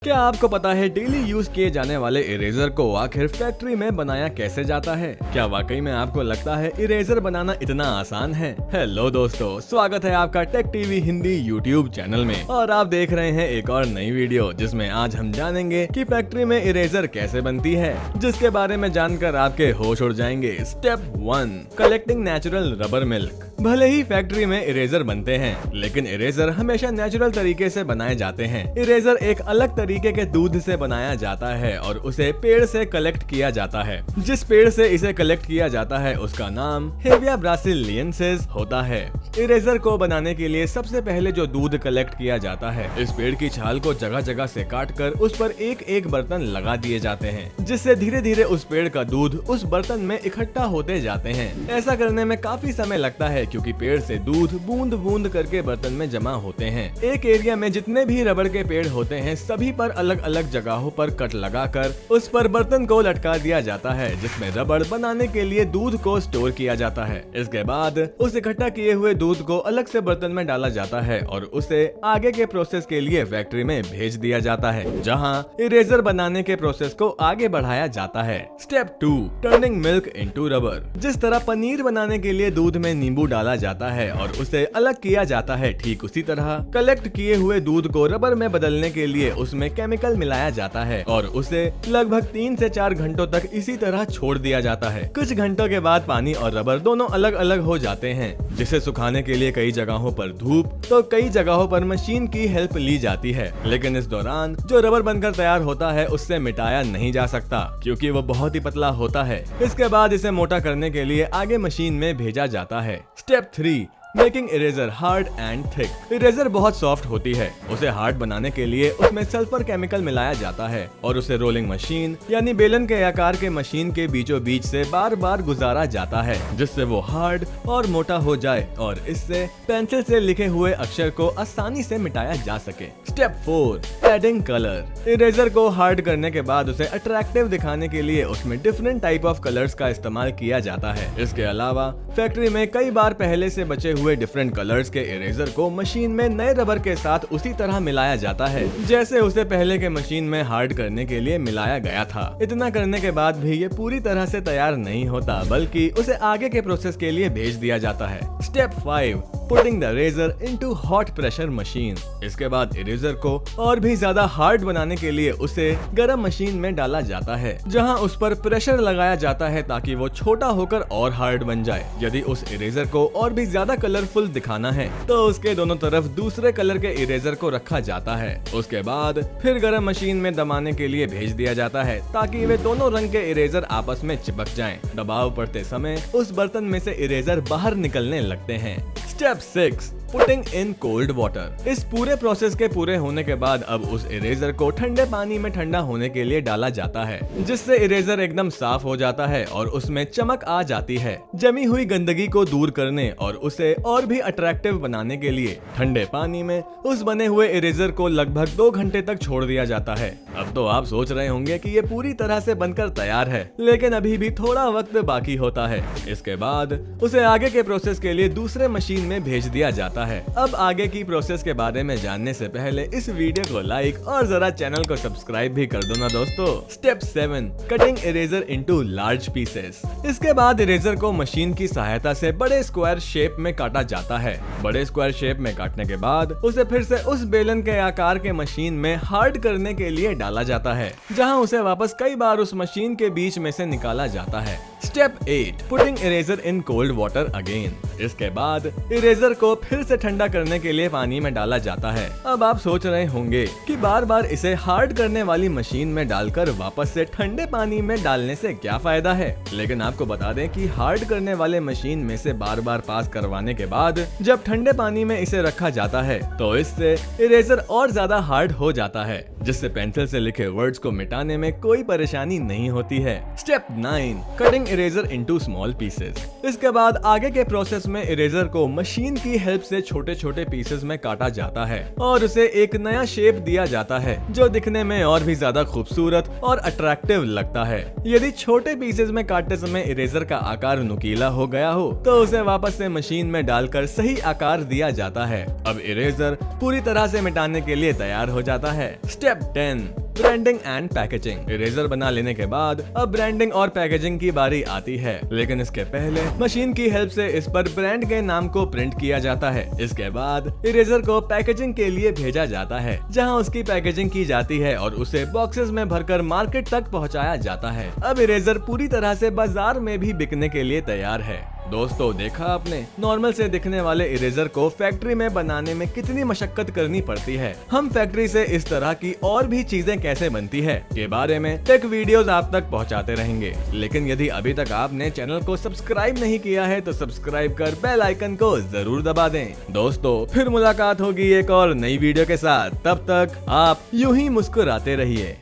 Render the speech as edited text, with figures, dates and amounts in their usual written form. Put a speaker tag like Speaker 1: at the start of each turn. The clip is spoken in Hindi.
Speaker 1: क्या आपको पता है डेली यूज किए जाने वाले इरेजर को आखिर फैक्ट्री में बनाया कैसे जाता है? क्या वाकई में आपको लगता है इरेजर बनाना इतना आसान है? हेलो दोस्तों, स्वागत है आपका tech TV Hindi YouTube channel में और आप देख रहे हैं एक और नई वीडियो जिसमें आज हम जानेंगे कि फैक्ट्री में इरेजर कैसे बनती है, जिसके बारे में जानकर आपके होश उड़ जाएंगे। Step 1, collecting natural rubber milk. भले ही फैक्ट्री में इरेजर बनते हैं, लेकिन इरेजर हमेशा नेचुरल तरीके से बनाए जाते हैं। इरेजर एक अलग तरीके के दूध से बनाया जाता है और उसे पेड़ से कलेक्ट किया जाता है। जिस पेड़ से इसे कलेक्ट किया जाता है उसका नाम हेविया ब्रासिलियनसिस होता है। इरेजर को बनाने के लिए सबसे पहले जो दूध कलेक्ट किया जाता है, इस पेड़ की छाल को जगह जगह से काट कर उस पर एक एक बर्तन लगा दिए जाते हैं, जिससे धीरे धीरे उस पेड़ का दूध उस बर्तन में इकट्ठा होते जाते हैं। ऐसा करने में काफी समय लगता है क्योंकि पेड़ से दूध बूंद बूंद करके बर्तन में जमा होते हैं। एक एरिया में जितने भी रबड़ के पेड़ होते हैं, सभी पर अलग अलग जगहों पर कट लगाकर उस पर बर्तन को लटका दिया जाता है, जिसमें रबड़ बनाने के लिए दूध को स्टोर किया जाता है। इसके बाद उस इकट्ठा किए हुए दूध को अलग से बर्तन में डाला जाता है और उसे आगे के प्रोसेस के लिए फैक्ट्री में भेज दिया जाता है, जहां इरेजर बनाने के प्रोसेस को आगे बढ़ाया जाता है। Step 2, turning milk into rubber. जिस तरह पनीर बनाने के लिए दूध में नींबू डाला जाता है और उसे अलग किया जाता है, ठीक उसी तरह कलेक्ट किए हुए दूध को रबर में बदलने के लिए उसमें केमिकल मिलाया जाता है और उसे लगभग 3 से 4 घंटों तक इसी तरह छोड़ दिया जाता है। कुछ घंटों के बाद पानी और रबर दोनों अलग अलग हो जाते हैं, जिसे सुखाने के लिए कई जगहों पर धूप तो कई जगहों पर मशीन की हेल्प ली जाती है। लेकिन इस दौरान जो रबर बनकर तैयार होता है उससे मिटाया नहीं जा सकता, क्योंकि वो बहुत ही पतला होता है। इसके बाद इसे मोटा करने के लिए आगे मशीन में भेजा जाता है। Step 3, making eraser hard and thick. Eraser बहुत सॉफ्ट होती है। उसे हार्ड बनाने के लिए उसमें सल्फर केमिकल मिलाया जाता है और उसे रोलिंग मशीन यानी बेलन के आकार के मशीन के बीचों बीच से बार बार गुजारा जाता है, जिससे वो हार्ड और मोटा हो जाए और इससे पेंसिल से लिखे हुए अक्षर को आसानी से मिटाया जा सके। Step 4, adding colour. इरेजर को हार्ड करने के बाद उसे अट्रैक्टिव दिखाने के लिए उसमें डिफरेंट टाइप ऑफ कलर्स का इस्तेमाल किया जाता है। इसके अलावा फैक्ट्री में कई बार पहले से बचे हुए डिफरेंट कलर्स के इरेजर को मशीन में नए रबर के साथ उसी तरह मिलाया जाता है जैसे उसे पहले के मशीन में हार्ड करने के लिए मिलाया गया था। इतना करने के बाद भी ये पूरी तरह से तैयार नहीं होता, बल्कि उसे आगे के प्रोसेस के लिए भेज दिया जाता है। Step 5, putting the eraser into hot pressure machine. इसके बाद इरेजर को और भी ज्यादा हार्ड बनाने के लिए उसे गरम मशीन में डाला जाता है, जहां उस पर प्रेशर लगाया जाता है ताकि वो छोटा होकर और हार्ड बन जाए। यदि उस इरेजर को और भी ज्यादा कलरफुल दिखाना है तो उसके दोनों तरफ दूसरे कलर के इरेजर को रखा जाता है। उसके बाद फिर गरम मशीन में दबाने के लिए भेज दिया जाता है ताकि वे दोनों रंग के इरेजर आपस में चिपक जाएं। दबाव पड़ते समय उस बर्तन में से इरेजर बाहर निकलने लगते हैं। Step 6, putting in cold water. इस पूरे प्रोसेस के पूरे होने के बाद अब उस इरेजर को ठंडे पानी में ठंडा होने के लिए डाला जाता है, जिससे इरेजर एकदम साफ हो जाता है और उसमें चमक आ जाती है। जमी हुई गंदगी को दूर करने और उसे और भी अट्रैक्टिव बनाने के लिए ठंडे पानी में उस बने हुए इरेजर को लगभग 2 घंटे तक छोड़ दिया जाता है। अब तो आप सोच रहे होंगे कि ये पूरी तरह से बनकर तैयार है, लेकिन अभी भी थोड़ा वक्त बाकी होता है। इसके बाद उसे आगे के प्रोसेस के लिए दूसरे मशीन में भेज दिया जाता है। अब आगे की प्रोसेस के बारे में जानने से पहले इस वीडियो को लाइक और जरा चैनल को सब्सक्राइब भी कर दो ना दोस्तों। Step 7, cutting eraser into large pieces. इसके बाद इरेजर को मशीन की सहायता से बड़े स्क्वायर शेप में काटा जाता है। बड़े स्क्वायर शेप में काटने के बाद उसे फिर से उस बेलन के आकार के मशीन में हार्ड करने के लिए डाला जाता है, जहां उसे वापस कई बार उस मशीन के बीच में से निकाला जाता है। Step 8, putting eraser in cold water again. इसके बाद इरेजर को फिर से ठंडा करने के लिए पानी में डाला जाता है। अब आप सोच रहे होंगे कि बार बार इसे हार्ड करने वाली मशीन में डालकर वापस से ठंडे पानी में डालने से क्या फायदा है, लेकिन आपको बता दें कि हार्ड करने वाले मशीन में से बार बार पास करवाने के बाद जब ठंडे पानी में इसे रखा जाता है तो इससे इरेजर और ज्यादा हार्ड हो जाता है, जिससे पेंसिल से लिखे वर्ड्स को मिटाने में कोई परेशानी नहीं होती है। Step 9, cutting eraser into small pieces. इसके बाद आगे के प्रोसेस में इरेजर को मशीन की हेल्प से छोटे छोटे पीसेस में काटा जाता है और उसे एक नया शेप दिया जाता है, जो दिखने में और भी ज्यादा खूबसूरत और अट्रैक्टिव लगता है। यदि छोटे पीसेस में काटते समय इरेजर का आकार नुकीला हो गया हो तो उसे वापस से मशीन में डालकर सही आकार दिया जाता है। अब इरेजर पूरी तरह से मिटाने के लिए तैयार हो जाता है। Step step 10, branding and packaging. Eraser बना लेने के बाद अब ब्रांडिंग और पैकेजिंग की बारी आती है, लेकिन इसके पहले मशीन की हेल्प से इस पर ब्रांड के नाम को प्रिंट किया जाता है। इसके बाद इरेजर को पैकेजिंग के लिए भेजा जाता है, जहां उसकी पैकेजिंग की जाती है और उसे बॉक्सेस में भरकर मार्केट तक पहुंचाया जाता है। अब इरेजर पूरी तरह से बाजार में भी बिकने के लिए तैयार है। दोस्तों, देखा आपने नॉर्मल से दिखने वाले इरेजर को फैक्ट्री में बनाने में कितनी मशक्कत करनी पड़ती है। हम फैक्ट्री से इस तरह की और भी चीजें कैसे बनती है के बारे में टेक वीडियोस आप तक पहुंचाते रहेंगे। लेकिन यदि अभी तक आपने चैनल को सब्सक्राइब नहीं किया है तो सब्सक्राइब कर बेल आइकन को जरूर दबा दें। दोस्तों, फिर मुलाकात होगी एक और नई वीडियो के साथ। तब तक आप यूं ही मुस्कुराते रहिए।